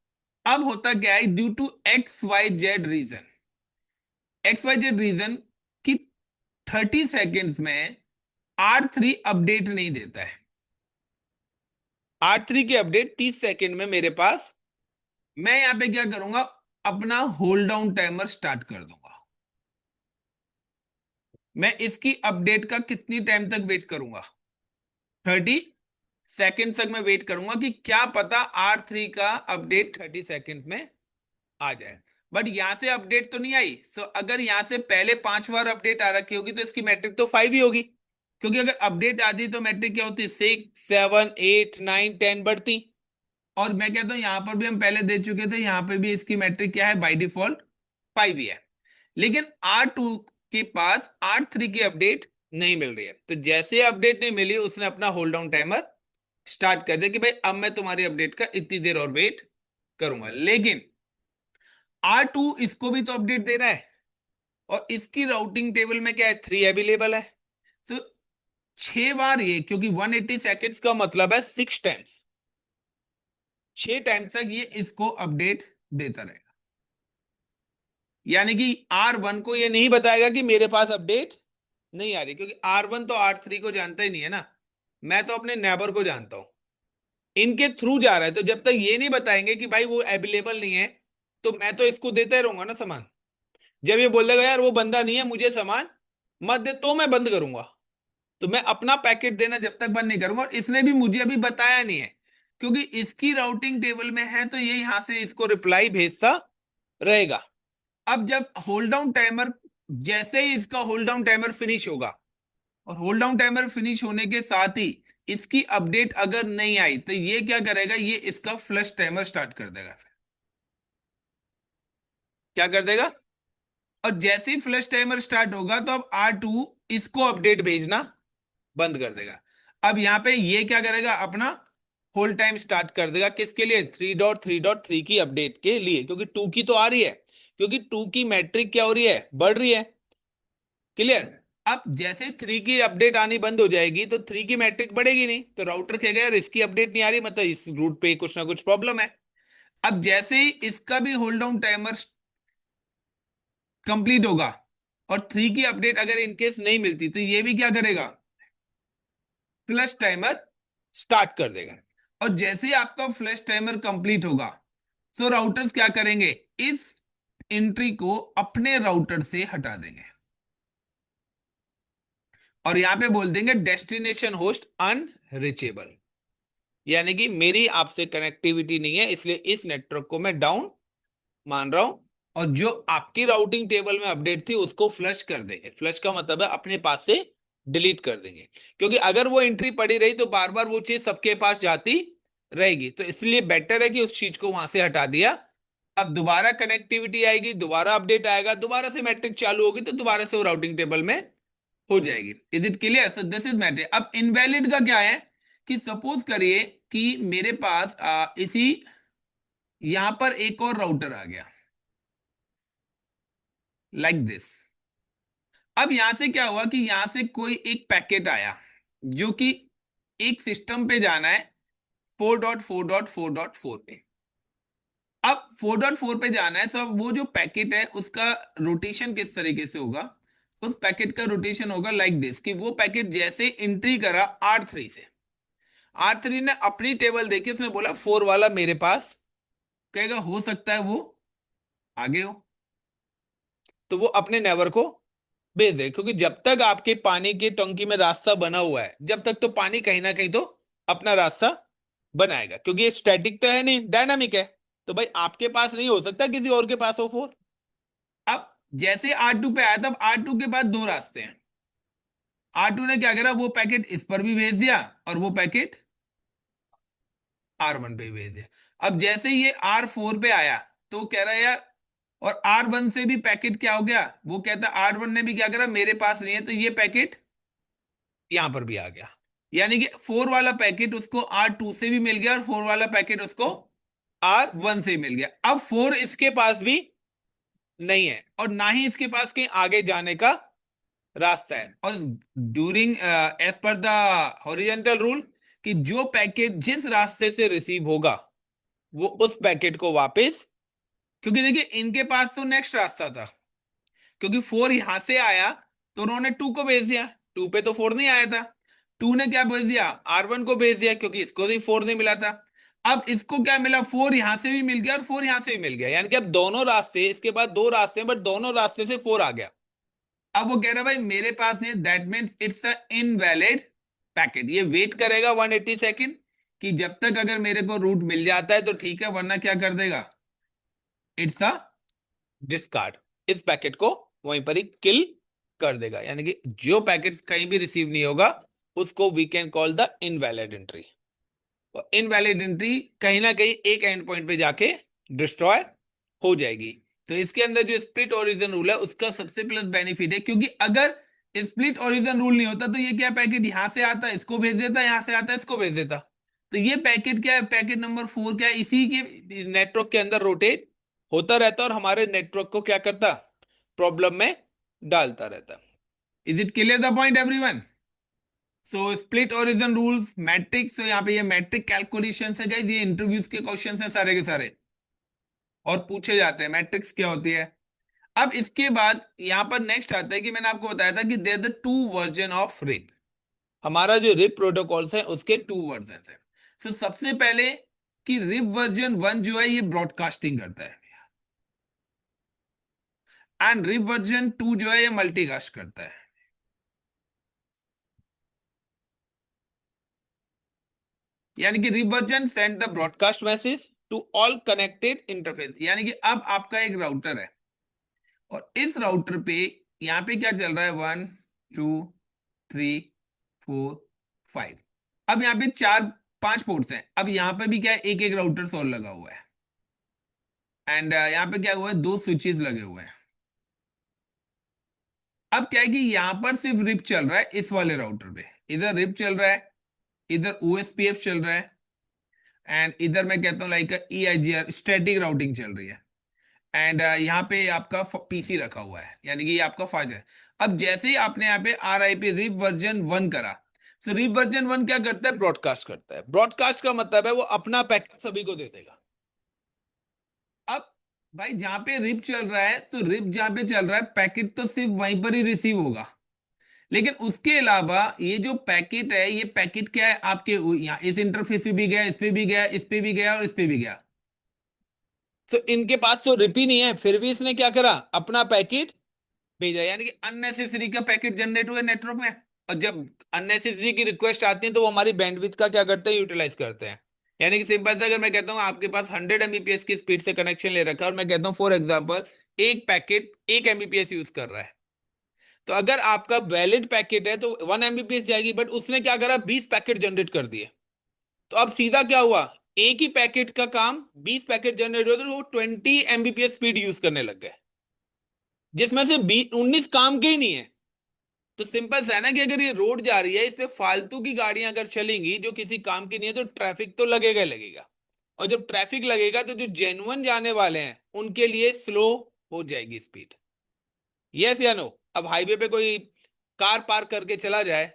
अब होता क्या है, due to X Y Z reason कि 30 सेकेंड्स में R3 अपडेट नहीं देता है। R3 की अपडेट 30 सेकेंड में मेरे पास, मैं यहां पे क्या करूंगा, अपना होल्ड डाउन टाइमर स्टार्ट कर दूंगा। मैं इसकी अपडेट का कितनी टाइम तक वेट करूंगा, 30 सेकेंड तक मैं वेट करूंगा, कि क्या पता R3 का अपडेट 30 सेकेंड में आ जाए। बट यहां से अपडेट तो नहीं आई, तो अगर यहां से पहले 5 बार अपडेट आ रखी होगी तो इसकी मैट्रिक तो 5 ही होगी, क्योंकि अगर अपडेट आती तो मैट्रिक क्या होती, 6 7 8 9 10 बढ़ती। और मैं कहता हूं यहां पर भी हम पहले दे चुके थे, यहां पे भी इसकी मैट्रिक क्या है, बाय डिफॉल्ट 5 ही है। लेकिन R2 के पास R3 की अपडेट नहीं मिल रही है, तो जैसे अपडेट नहीं मिली उसने अपना होल्ड डाउन टाइमर स्टार्ट कर दिया कि भाई अब मैं तुम्हारी अपडेट का इतनी देर और वेट करूंगा। लेकिन R2 इसको भी तो अपडेट दे रहा है, और इसकी राउटिंग टेबल में क्या है, 3 अवेलेबल है। तो 6 बार ये, क्योंकि 180 सेकेंड्स का मतलब है 6 टाइम्स, 6 टाइम्स तक ये इसको अपडेट देता रहेगा। यानी कि R1 को ये नहीं बताएगा कि मेरे पास अपडेट नहीं आ रही, क्योंकि R1 तो R3 को जानता ही नहीं है ना, मैं तो अपने नेबर को जानता हूं, इनके थ्रू जा रहा है। तो जब तक ये नहीं बताएंगे कि भाई वो अवेलेबल नहीं है, तो मैं तो इसको देता ही रहूंगा ना सामान। जब ये बोल देगा यार वो बंदा नहीं है, मुझे सामान मत दे, तो मैं बंद करूंगा। तो मैं अपना पैकेट देना जब तक बंद नहीं करूंगा, और इसने भी मुझे अभी बताया नहीं है, क्योंकि इसकी राउटिंग टेबल में है, तो ये यहां से इसको रिप्लाई भेजता रहेगा। अब जब होल्ड डाउन टाइमर, जैसे ही इसका होल्ड डाउन टाइमर फिनिश होगा, और होल्ड डाउन टाइमर फिनिश होने के साथ ही इसकी अपडेट अगर नहीं आई, तो ये क्या करेगा, ये इसका फ्लश टाइमर स्टार्ट कर देगा। फिर क्या कर देगा, और जैसे ही फ्लश टाइमर स्टार्ट होगा, तो अब R2 इसको अपडेट भेजना बंद कर देगा। अब यहां पे ये क्या करेगा, अपना होल्ड टाइम स्टार्ट कर देगा, किसके लिए, 3.3.3 की अपडेट के लिए, क्योंकि 2 की तो आ रही है, क्योंकि 2 की मैट्रिक क्या हो रही है, बढ़ रही है। क्लियर। अब जैसे 3 की अपडेट आनी बंद हो जाएगी, तो 3 की मैट्रिक बढ़ेगी नहीं, तो राउटर कहेगा यार इसकी अपडेट नहीं आ रही, मतलब इस रूट पे कुछ ना कुछ प्रॉब्लम है। अब जैसे ही इसका भी होल्ड डाउन टाइमर कंप्लीट होगा, और 3 की अपडेट अगर इनकेस नहीं मिलती, तो ये भी क्या करेगा, फ्लश टाइमर स्टार्ट कर देगा। और जैसे ही आपका फ्लश टाइमर कंप्लीट होगा, तो राउटर्स क्या करेंगे, इस एंट्री को अपने राउटर से हटा देंगे, और यहां पे बोल देंगे डेस्टिनेशन होस्ट अनरीचेबल, यानी कि मेरी आपसे कनेक्टिविटी नहीं है, इसलिए इस नेटवर्क को मैं डाउन मान रहा हूं। और जो आपकी राउटिंग टेबल में अपडेट थी उसको फ्लश कर देंगे, फ्लश का मतलब है अपने पास से डिलीट कर देंगे, क्योंकि अगर वो एंट्री पड़ी रही तो बार बार वो चीज सबके पास जाती रहेगी, तो इसलिए बेटर है कि उस चीज को वहां से हटा दिया। अब दोबारा कनेक्टिविटी आएगी, दोबारा अपडेट आएगा, दोबारा से मैट्रिक चालू होगी, तो दोबारा से वो राउटिंग टेबल में हो जाएगी। Is it clear, so this is matter. अब इनवैलिड का क्या है, कि सपोज करिए कि मेरे पास इसी यहां पर एक और राउटर आ गया, लाइक दिस। अब यहां से क्या हुआ, कि यहां से कोई एक पैकेट आया, जो कि एक सिस्टम पे जाना है 4.4.4.4 पे। अब 4.4 पे जाना है, सब वो जो पैकेट है उसका रोटेशन किस तरीके से होगा, उस पैकेट का रोटेशन होगा लाइक दिस, कि वो पैकेट जैसे एंट्री करा R3 से, R3 ने अपनी टेबल देखी, उसने बोला 4 वाला मेरे पास, कहेगा हो सकता है वो आगे हो, तो वो अपने नेवर को भेज दे, क्योंकि जब तक आपके पानी की टंकी में रास्ता बना हुआ है, जब तक तो पानी कहीं ना कहीं तो अपना रास्ता बनाएगा, क्योंकि ये स्टैटिक तो है नहीं, डायनामिक है। तो भाई आपके पास नहीं हो सकता, किसी और के पास हो 4। अब जैसे R2 पे आया, तब R2 के पास दो रास्ते हैं। R2 ने क्या करा, वो पैकेट इस पर भी भेज दिया, और वो पैकेट R1 पे भी भेज दिया। अब जैसे ये R4 पे आया, तो कह रहा है यार, और R1 से भी पैकेट क्या हो गया, वो कहता है R1 ने भी क्या करा, मेरे पास नहीं है, तो ये पैकेट यहां पर भी आ गया। यानी कि 4 वाला पैकेट उसको R2 से भी मिल गया, और 4 वाला पैकेट उसको R1 से मिल गया। अब 4 इसके पास भी नहीं है, और ना ही इसके पास कहीं आगे जाने का रास्ता है। और during as per the horizontal rule, कि जो पैकेट जिस रास्ते से रिसीव होगा, वो उस पैकेट को वापस, क्योंकि देखिए इनके पास तो नेक्स्ट रास्ता था, क्योंकि 4 यहां से आया, तो उन्होंने 2 को भेज दिया, 2 पे तो 4 नहीं आया था, 2 ने क्या भेज दिया, R1 को भेज दिया, क्योंकि इसको भी 4 नहीं मिला था। अब इसको क्या मिला, 4 यहां से भी मिल गया, और 4 यहां से भी मिल गया, यानी कि अब दोनों रास्ते, इसके बाद दो रास्ते हैं, बट दोनों रास्ते से 4 आ गया। अब वो कह रहा है भाई मेरे पास नहीं, that means it's a invalid packet. ये वेट करेगा 180 सेकेंड, कि जब तक अगर मेरे को रूट मिल जाता है तो ठीक है, वरना क्या कर देगा, इट्स अ डिस्कार्ड, इस पैकेट को वहीं पर ही किल कर देगा। यानी कि जो पैकेट कहीं भी रिसीव नहीं होगा, उसको we can call the invalid entry. और इनवैलिड एंट्री कहीं ना कहीं एक एंड पॉइंट पे जाके डिस्ट्रॉय हो जाएगी। तो इसके अंदर जो स्प्लिट ओरिजिन रूल है, उसका सबसे प्लस बेनिफिट है, क्योंकि अगर स्प्लिट ओरिजिन रूल नहीं होता, तो ये क्या, पैकेट यहां से आता है इसको भेज देता, यहां से आता है इसको भेज देता, तो ये पैकेट क्या है, पैकेट नंबर 4 क्या है, इसी के नेटवर्क के अंदर रोटेट होता रहता और हमारे नेटवर्क को क्या करता, प्रॉब्लम में डालता रहता। Is it clear the point everyone? So split origin rules, matrix, तो यहाँ पे ये मैट्रिक कैलकुलेशन है गाइस, ये इंटरव्यूज के क्वेश्चन है सारे के सारे और पूछे जाते हैं मैट्रिक्स क्या होती है। अब इसके बाद यहां पर नेक्स्ट आता है कि मैंने आपको बताया था कि there the two version of RIP. हमारा जो रिप प्रोटोकॉल्स है उसके टू वर्जन है। तो सबसे पहले कि रिप वर्जन 1 जो है ये ब्रॉडकास्टिंग करता है, एंड रिप वर्जन 2 जो है ये मल्टीकास्ट करता है। यानी कि RIP version send the broadcast message to all connected interface. यानी कि अब आपका एक राउटर है और इस राउटर पे यहाँ पे क्या चल रहा है, 1 2 3 4 5। अब यहाँ पे 4 5 पोर्ट्स हैं। अब यहाँ पे भी क्या है, एक एक राउटर सॉल लगा हुआ है, एंड यहाँ पे क्या हुआ है, 2 स्विचेस लगे हुए हैं। अब क्या है कि यहाँ पर सिर्फ रिप चल रहा है इस वाले राउटर पे, इधर रिप चल रहा है, इधर ओएसपीएफ चल रहा है, एंड इधर मैं कहता हूँ लाइक ईआईजीआर स्टैटिक राउटिंग चल रही है, एंड यहाँ पे आपका पीसी रखा हुआ है, यानी कि ये आपका फाइल है। अब जैसे ही आपने यहाँ पे आरआईपी रिप वर्जन 1 करा, तो रिप वर्जन 1 क्या करता है, ब्रॉडकास्ट करता है। ब्रॉडकास्ट का मतलब है वो अपना पैकेट सभी को दे देगा। अब भाई जहां पे रिप चल रहा है, तो रिप जहां पे चल रहा है पैकेट तो सिर्फ वहीं पर ही रिसीव होगा, लेकिन उसके अलावा ये जो पैकेट है, ये पैकेट क्या है आपके यहाँ इस इंटरफेस पे भी गया, इस पे भी गया, इस पे भी गया और इस पे भी गया। तो इनके पास तो रिप ही नहीं है, फिर भी इसने क्या करा, अपना पैकेट भेजा, यानी कि अननेसेसरी का पैकेट जनरेट हुए नेटवर्क में। और जब अननेसेसरी की रिक्वेस्ट आती है तो वो हमारी बैंडविड्थ का क्या करते हैं, यूटिलाइज करते हैं। यानी कि सिंपल सा अगर मैं कहता हूँ आपके पास 100 Mbps की स्पीड से कनेक्शन ले रखा है और मैं कहता हूँ फॉर एग्जांपल एक पैकेट 1 Mbps यूज कर रहा है, तो अगर आपका वैलिड पैकेट है तो 1 Mbps जाएगी, बट उसने क्या करा, 20 पैकेट जनरेट कर दिए। तो अब सीधा क्या हुआ, एक ही पैकेट का काम 20 पैकेट जनरेट हुआ, तो वो 20 Mbps स्पीड यूज करने लग गए, जिसमें से 19 काम के ही नहीं है। तो सिंपल सा है ना कि अगर ये रोड जा रही है, इस पे फालतू की गाड़ियां अगर चलेंगी जो किसी काम की नहीं है, तो ट्रैफिक तो लगेगा ही लगेगा। और जब ट्रैफिक लगेगा तो जो जेन्युइन जाने वाले हैं उनके लिए स्लो हो जाएगी स्पीड। यस या नो? अब हाईवे पे कोई कार पार्क करके चला जाए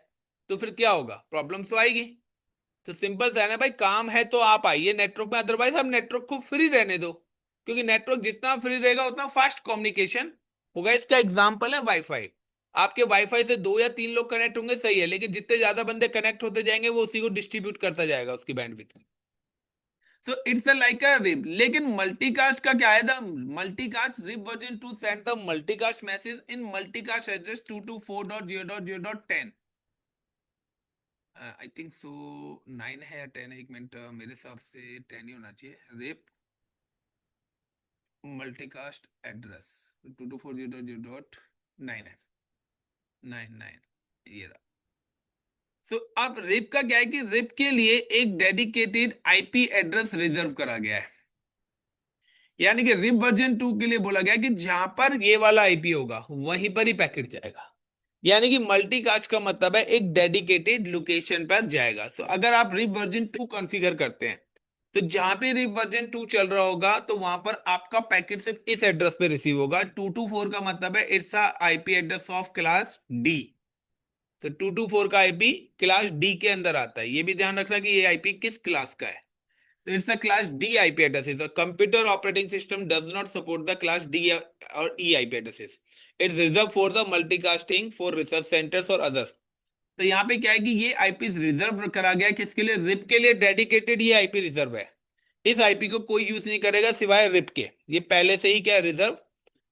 तो फिर क्या होगा, प्रॉब्लम तो आएगी। तो सिंपल सा है ना भाई, काम है तो आप आइए नेटवर्क में, अदरवाइज आप नेटवर्क को फ्री रहने दो, क्योंकि नेटवर्क जितना फ्री रहेगा उतना फास्ट कम्युनिकेशन होगा। इसका एग्जांपल है वाईफाई। आपके वाईफाई से 2 या 3 लोग कनेक्ट होंगे सही है, लेकिन जितने ज्यादा बंदे कनेक्ट होते जाएंगे वो उसी को डिस्ट्रीब्यूट करता जाएगा उसकी bandwidth. So it's like a RIP. लेकिन मल्टीकास्ट का क्या है, the multicast RIP version 2 send the multicast message in multicast address 224.0.0.10। I think so 9 है या 10 है, एक मिनट, मेरे हिसाब से 10 ही होना चाहिए। रिप मल्टीकास्ट एड्रेस 224.0.0.9 है, 99 ये रहा। सो अब रिप का क्या है कि रिप के लिए एक डेडिकेटेड आईपी एड्रेस रिजर्व करा गया है। यानी कि रिप वर्जन 2 के लिए बोला गया कि जहां पर ये वाला आईपी होगा वहीं पर ही पैकेट जाएगा। यानी कि मल्टीकास्ट का मतलब है एक डेडिकेटेड लोकेशन पर जाएगा। सो अगर आप रिप वर्जन 2 कॉन्फ़िगर करते हैं, तो जहां पे रिप वर्जन 2 चल रहा होगा तो वहां पर आपका पैकेट सिर्फ इस एड्रेस पे रिसीव होगा। 224 का मतलब है it's a IP address of class D. तो 224 का आईपी क्लास डी के अंदर आता है, ये भी ध्यान रखना कि ये आईपी किस क्लास का है। तो it's a class D IP addresses. Computer operating system does not support the class D और E IP addresses. It's reserve for the multicasting for research centres और अदर। तो यहाँ पे क्या है कि ये आईपी रिजर्व करा गया, किसके लिए, रिप के लिए डेडिकेटेड ये आईपी रिजर्व है। इस आईपी को कोई यूज नहीं करेगा सिवाय रिप के, ये पहले से ही क्या रिजर्व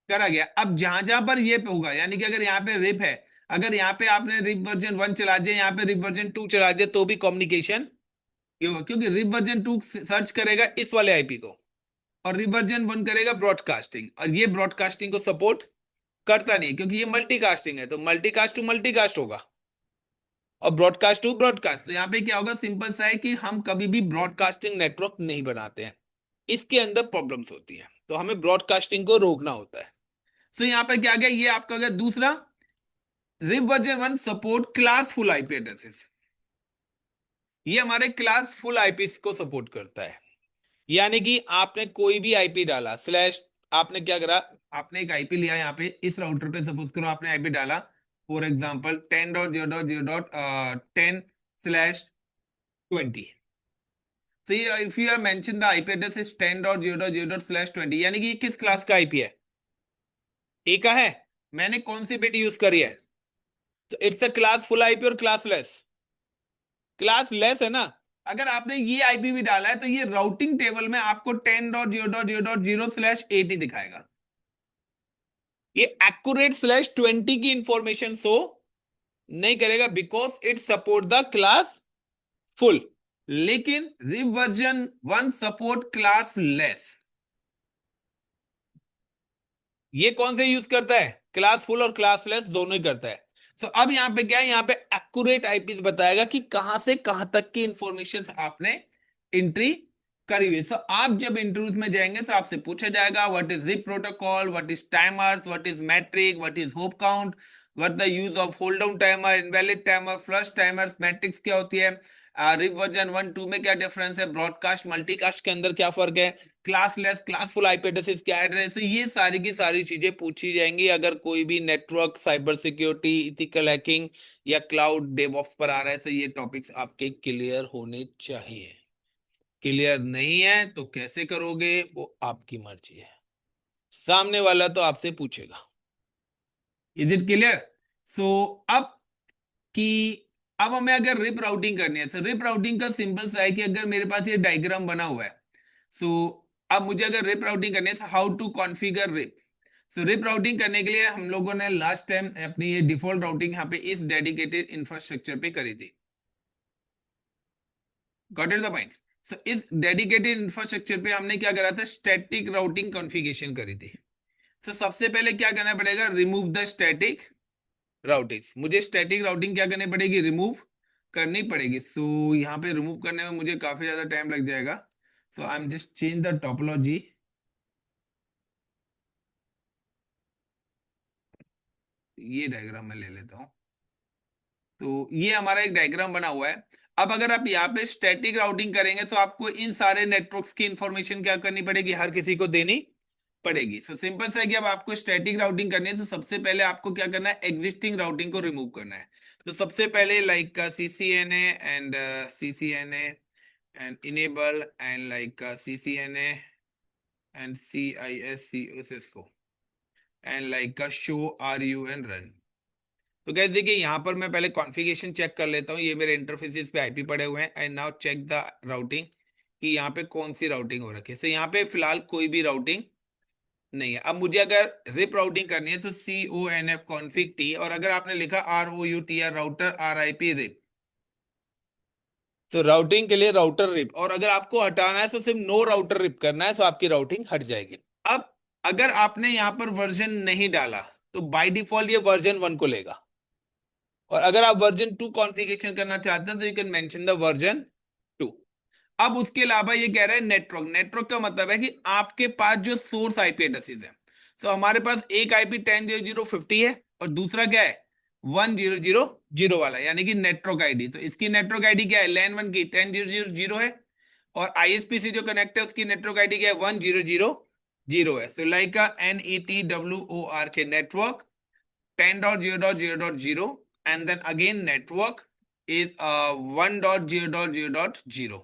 करा गया। अब जहां जहां पर ये होगा, यानी कि अगर यहाँ पे रिप है, अगर यहाँ पे आपने रिप वर्जन 1 चला दिया, यहाँ पे रिप वर्जन 2 चला दिया, तो भी कम्युनिकेशन ये होगा, क्योंकि रिप वर्जन 2 सर्च करेगा इस वाले आईपी को और रिप वर्जन 1 करेगा ब्रॉडकास्टिंग, और ये ब्रॉडकास्टिंग को सपोर्ट करता नहीं, क्योंकि ये मल्टीकास्टिंग है, तो मल्टीकास्ट टू मल्टीकास्ट होगा और ब्रॉडकास्ट टू ब्रॉडकास्ट। तो यहाँ पे क्या होगा, सिंपल सा है कि हम कभी भी ब्रॉडकास्टिंग नेटवर्क नहीं बनाते हैं, इसके अंदर प्रॉब्लम्स होती हैं, तो हमें ब्रॉडकास्टिंग को रोकना होता है। तो यहाँ पे क्या गया, ये आपका गया दूसरा, RIP version 1 support class full IP addresses. ये हमारे क्लास फुल आईपी को सपोर्ट करता है। यानी कि आपने कोई भी आईपी डाला आपने क्या करा, आपने एक आईपी लिया यहाँ पे, इस राउटर पे सपोज करो आपने आईपी डाला for example 10.0.0.10/20। So if you have mentioned the IP address is 10.0.0./20, यानी कि ये किस क्लास का आईपी है, ए का है। मैंने कौन सी बिट यूज करी है, तो it's a class full IP और क्लास लेस, क्लास लेस है ना। अगर आपने ये आईपी भी डाला है तो ये राउटिंग टेबल में आपको 10.0.0.0/80 दिखाएगा। ये एक्यूरेट/20 की इंफॉर्मेशन शो नहीं करेगा because it support the class full, लेकिन RIP version 1 support class less. ये कौन से यूज करता है, क्लास फुल और क्लास लेस दोनों ही करता है। सो अब यहाँ पे क्या है, यहाँ पे एक्यूरेट आईपीस बताएगा कि कहां से कहां तक की इंफॉर्मेशन आपने एंट्री करी हुई। सो आप जब इंटरव्यूज में जाएंगे तो आपसे पूछा जाएगा what is RIP protocol, what is timers, what is metric, what is hop count, what the use of hold down timer, invalid timer, flush timers, metrics क्या होती है, रिप वर्जन 1 2 में क्या डिफरेंस है, ब्रॉडकास्ट मल्टीकास्ट के अंदर क्या फर्क है, class less class full IP address क्या एड्रेस। तो ये सारी की सारी चीजें पूछी जाएंगी अगर कोई भी network, cyber security, ethical hacking या क्लाउड डेवऑप्स पर आ रहा है। तो ये टॉपिक्स आपके क्लियर होने चाहिए। क्लियर नहीं है तो कैसे करोगे, वो आपकी मर्जी है, सामने वाला तो आपसे पूछेगा। Is it clear? सो अब कि अब हमें अगर रिप राउटिंग करनी है, तो रिप राउटिंग का सिंपल सा है कि अगर मेरे पास ये डायग्राम बना हुआ है, सो अब मुझे अगर रिप राउटिंग करनी है, how to configure RIP. So RIP routing करने के लिए हम लोगों ने लास्ट टाइम अपनी ये डिफॉल्ट राउटिंग यहाँ पे इस डेडिकेटेड इंफ्रास्ट्रक्चर पे करी थी। Got it the point? So इस डेडिकेटेड इंफ्रास्ट्रक्चर पे हमने क्या करा था, स्टैटिक राउटिंग कॉन्फ़िगरेशन करी थी। सो सबसे पहले क्या करना पड़ेगा, रिमूव द स्टैटिक राउटिंग। मुझे स्टैटिक राउटिंग क्या करनी पड़ेगी, रिमूव करनी पड़ेगी। सो यहाँ पे रिमूव करने में मुझे काफी ज्यादा टाइम लग जाएगा। So I am just change the topology. ये डायग्राम मैं ले लेता हूँ। तो ये हमारा एक डायग्राम बना हुआ है। अब अगर आप यहाँ पे स्टैटिक राउटिंग करेंगे तो आपको इन सारे नेटवर्क्स की इंफॉर्मेशन क्या करनी पड़ेगी, हर किसी को देनी पड़ेगी। सो सिंपल सा है कि अब आपको स्टैटिक राउटिंग करनी है तो सबसे पहले आपको क्या करना है, एग्जिस्टिंग राउटिंग को रिमूव करना है। तो सबसे पहले like CCNA and CCNA and enable and like CCNA and CISCO and like show RU and run. तो गैस देखिए यहाँ पर मैं पहले कॉन्फ़िगरेशन चेक कर लेता हूँ, ये मेरे इंटरफेसेस पे आईपी पड़े हुए हैं। And now check the routing कि यहाँ पे कौन सी राउटिंग हो रखी है। तो यहाँ पे फिलहाल कोई भी राउटिंग नहीं है। अब मुझे अगर रिप राउटिंग करनी है तो CONF कॉन्फ़िग T, और अगर आपने लिखा ROUTR राउटर RIP रिप, तो राउटिंग के लिए राउटर रिप, और अगर आपको हटाना है तो सिर्फ नो राउटर रिप करना है, तो आपकी राउटिंग हट जाएगी। अब अगर आपने यहाँ पर वर्जन नहीं डाला तो बाय डिफॉल्ट ये वर्जन 1 को लेगा, और अगर आप वर्जन 2 कॉन्फ़िगरेशन करना चाहते हैं तो you can mention the version 2। अब उसके अलावा ये कह रहा है नेटवर्क। नेटवर्क का मतलब है कि आपके पास जो सोर्स आईपी एड्रेसेस है, सो हमारे पास एक आईपी 10.0.0.50 है और दूसरा क्या है 10.0.0.0 वाला, यानी कि नेटवर्क आईडी। तो इसकी नेटवर्क आईडी क्या है, LAN 1 की 10.0.0.0 है, और ISP से जो कनेक्ट है उसकी नेटवर्क आईडी क्या है 10.0.0.0 है। सो लाइक NETWOR के network 10.0.0.0 and then again network is 1.0.0.0।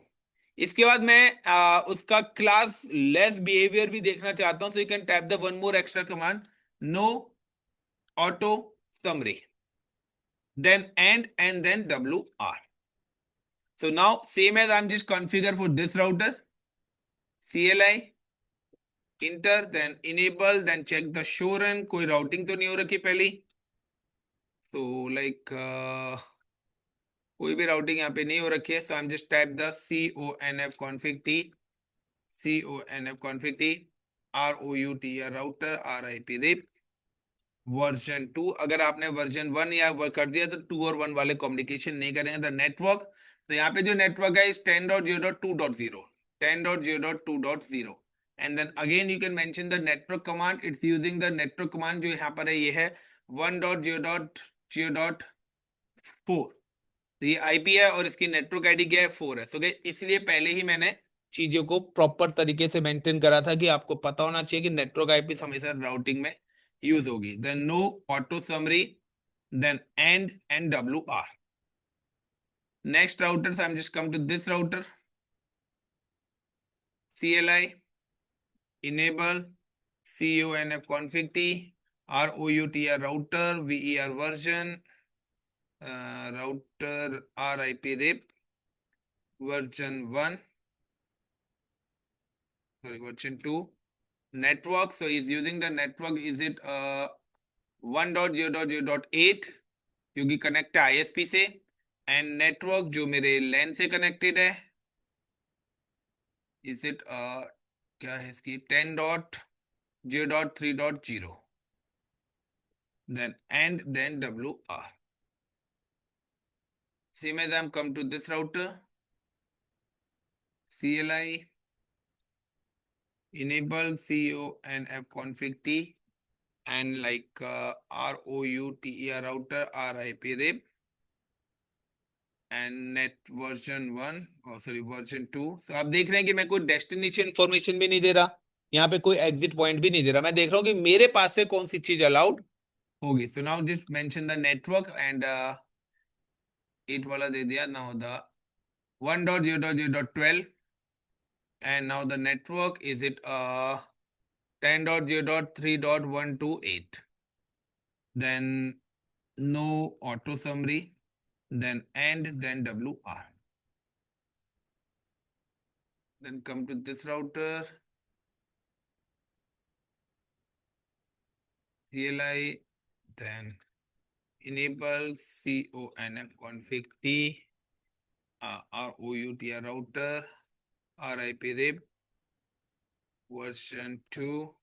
इसके बाद मैं उसका क्लास लेस बिहेवियर भी देखना चाहता हूं, so you can type the one more extra command, no auto summary, then and then WR। so now same as I'm just configure for this router, CLI enter, then enable, then check the show run, कोई routing तो नहीं हो रखी पहली, तो like कोई भी routing यहाँ पे नहीं हो रखी है। So I am just type the CONF config T, CONF config T, ROUTR router RIP RIP version 2। अगर आपने वर्जन 1 या कर दिया तो 2 और 1 वाले कम्युनिकेशन नहीं करेंगे। द नेटवर्क, तो यहाँ पे जो नेटवर्क है इस 10.0.2.0, 10.0.2.0। And then again you can mention the network command, it's using the network command जो यहाँ पर है, ये है 1.0.0.4। तो ये आईपी है और इसकी नेटवर्क आईडी क्या है 4 है। सो इसलिए पहले ही मैंने चीजों को प्रॉपर तरीके से मेंटेन करा था कि आपको पता होना चाहिए कि नेटवर्क आईपी हमेशा राउटिंग में यूज होगी। Then no auto summary, then and W R. Next router, I am just come to this router, CLI enable CONF config T ROUTR router VER version, router RIP RIP version 1, sorry version 2. Network, so is using the network, is it 1.0.0.8 क्योंकि connect है ISP से, and network जो मेरे LAN से connected है, is it क्या है इसकी 10.0.3.0, then and then WR. Same as I'm come to this router, CLI enable CONF config T and like ROUTER router RIP RIP and net version 1, oh sorry version 2. So आप देख रहे हैं कि मैं कोई डेस्टिनेशन इंफॉर्मेशन भी नहीं दे रहा, यहाँ पे कोई एग्जिट पॉइंट भी नहीं दे रहा, मैं देख रहा हूँ कि मेरे पास से कौन सी चीज अलाउड होगी. So now just mention the network and 8 वाला दे दिया. Now the 1.0.0.12 and now the network is it 10.0.3.128, then no auto summary, then and then WR. Then come to this router, CLI, then enable CONF config T ROUTR router RIP RIP version 2.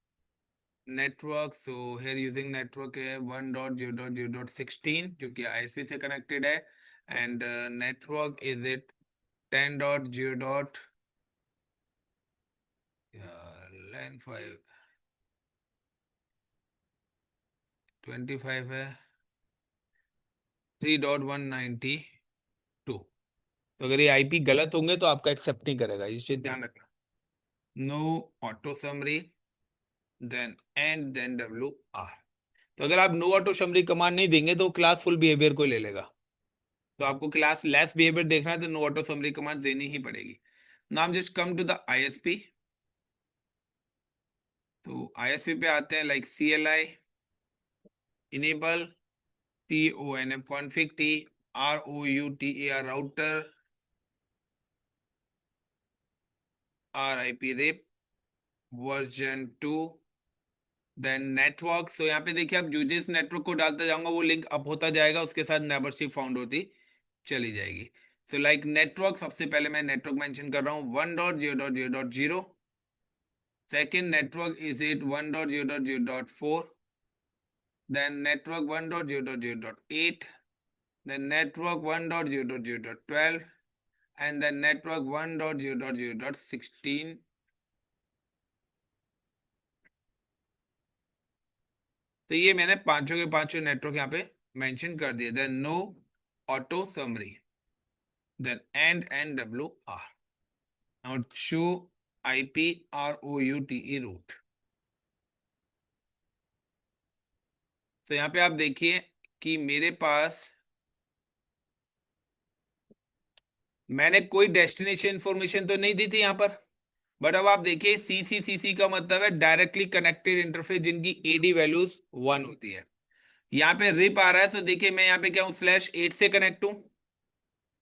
Network, so here using network है 1.0.0.16 जो कि ISP से connected है, and network is it 10.0. LAN 5 25 है 3.192. तो अगर ये IP गलत होंगे तो आपका एक्सेप्ट नहीं करेगा, ये चीज ध्यान रखना. No auto summary, then and then WR. तो अगर आप नो ऑटो समरी कमांड नहीं देंगे तो क्लास फुल बिहेवियर को ले लेगा, तो आपको क्लास लेस बिहेवियर देखना है तो नो ऑटो समरी कमांड देनी ही पड़ेगी. Now just come to the ISP. तो ISP पे आते हैं, like CLI enable CONF config T ROUTER router RIP RIP version 2, then network. So यहाँ पे देखिए, आप जो जिस नेटवर्क को डालता जाऊंगा वो लिंक अप होता जाएगा, उसके साथ नेबरशिप फाउंड होती चली जाएगी. सो लाइक नेटवर्क, सबसे पहले मैं नेटवर्क मेंशन कर रहा हूँ 1.0.0.0. Second network is it 1.0.0.4, then network 1.0.0.8, then network 1.0.0.12, and then network 1.0.0.16. तो ये मैंने पांचों के पांचों नेटवर्क यहाँ पे मेंशन कर दिए. Then no auto summary, then and WR. Now show IP ROUTE route. तो यहाँ पे आप देखिए कि मेरे पास मैंने कोई डेस्टिनेशन इंफॉर्मेशन तो नहीं दी थी यहाँ पर, बट अब आप देखिए CCCC का मतलब है डायरेक्टली कनेक्टेड इंटरफेस जिनकी AD वैल्यूज 1 होती है. यहाँ पे रिप आ रहा है, तो देखिए मैं यहाँ पे क्या हूँ /8 से कनेक्ट हूँ.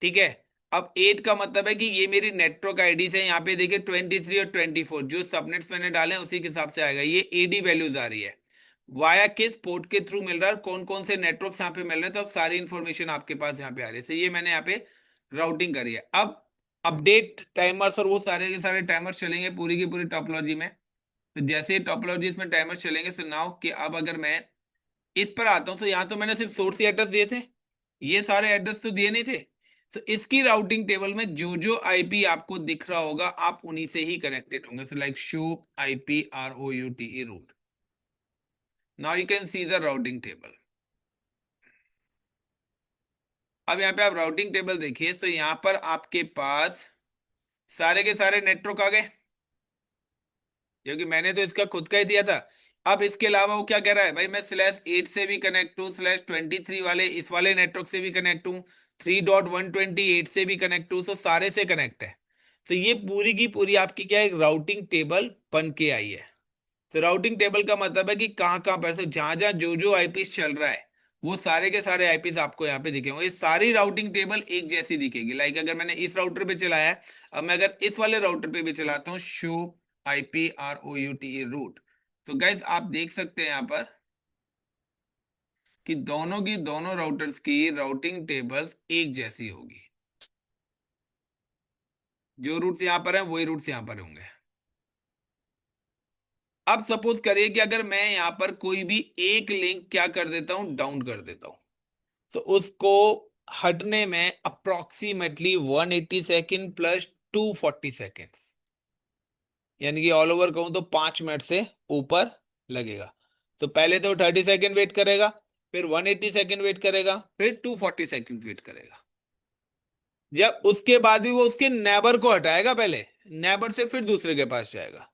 ठीक है, अब 8 का मतलब है कि ये मेरी नेटवर्क आईडी से, यहाँ पे देखिए 23 और 24 जो सबनेट्स मैंने डाले हैं उसी के हिसाब से आएगा. ये AD वैल्यूज आ रही है, वाया किस पोर्ट के थ्रू मिल रहा है, कौन कौन से नेटवर्क यहाँ पे मिल रहे हैं, तो अब सारी इंफॉर्मेशन आपके पास यहाँ पे आ रही है. तो ये मैंने यहाँ पे राउटिंग करी है. अब अपडेट टाइमर्स और वो सारे के सारे टाइमर्स चलेंगे पूरी की पूरी टोपोलॉजी में. तो जैसे ही टोपोलॉजी इसमें टाइमर्स चलेंगे, सो नाउ कि अब अगर मैं इस पर आता हूं, तो यहाँ तो मैंने सिर्फ सोर्स एड्रेस दिए थे, ये सारे एड्रेस तो दिए नहीं थे. तो इसकी राउटिंग टेबल में जो जो IP आपको दिख रहा होगा आप उन्हीं से ही कनेक्टेड होंगे. So like show IP ROUTE route. Now you can see the routing table. अब यहाँ पे आप राउटिंग टेबल देखिए, तो यहाँ पर आपके पास सारे के सारे नेटवर्क आ गए, क्योंकि मैंने तो इसका खुद का ही दिया था। अब इसके अलावा वो क्या कह रहा है भाई, मैं /8 से भी कनेक्ट हूँ, /23 वाले इस वाले नेटवर्क से भी कनेक्ट हूँ, 3.128 से भी कनेक्ट हूँ, तो सारे से कनेक्ट है। तो ये पूरी की पूरी आपकी क्या है, राउटिंग टेबल बन के आई है। तो राउटिंग टेबल का मतलब है कि कहाँ कहाँ पर, जहां जहां जो जो आईपीस चल रहा है, वो सारे के सारे आईपीस आपको यहाँ पे दिखेंगे। ये सारी राउटिंग टेबल एक जैसी दिखेगी। लाइक अगर मैंने इस राउटर पे चलाया है, अब मैं अगर इस वाले राउटर पे भी चलाता हूँ, शो IPROUTE रूट, तो गाइज आप देख सकते हैं यहाँ पर कि दोनों की दोनों राउटर्स की राउटिंग टेबल्स एक जैसी होगी। जो रूट्स यहाँ पर है वही रूट्स यहाँ पर होंगे। अब सपोज करिए कि अगर मैं यहाँ पर कोई भी एक लिंक क्या कर देता हूँ, डाउन कर देता हूँ, तो उसको हटने में अप्रोक्सीमेटली 180 सेकेंड प्लस 240 सेकेंड, यानी कि ऑल ओवर कहूं तो 5 मिनट से ऊपर लगेगा। तो पहले तो 30 सेकेंड वेट करेगा, फिर 180 सेकेंड वेट करेगा, फिर 240 सेकेंड वेट करेगा। जब उसके बाद भी वो उसके नेबर को हटाएगा, पहले नेबर से फिर दूसरे के पास जाएगा।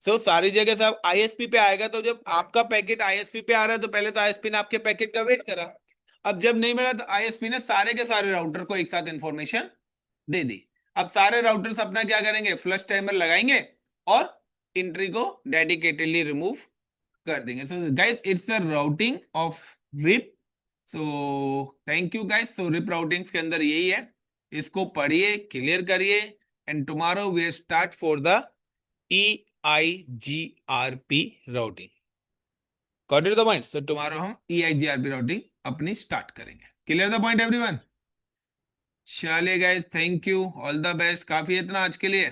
तो सारी जगह से आप आईएसपी पे आएगा, तो जब आपका पैकेट आईएसपी पे आ रहा है, तो पहले तो आईएसपी ने आपके पैकेट का वेट करा। अब जब नहीं मिला, तो आईएसपी ने सारे के सारे राउटर को एक साथ इंफॉर्मेशन दे दी। अब सारे राउटर्स अपना क्या करेंगे, फ्लश टाइमर लगाएंगे और एंट्री को डेडिकेटेडली रिमूव कर देंगे। So guys, it's a routing of RIP. So thank you guys. So RIP routings के अंदर यही है, इसको पढ़िए, क्लियर करिए, and tomorrow we start for the EIGRP routing. Got it the point? So tomorrow हम EIGRP routing अपनी start करेंगे। Clear the point everyone? चलिए guys, thank you, all the best. काफी है इतना आज के लिए।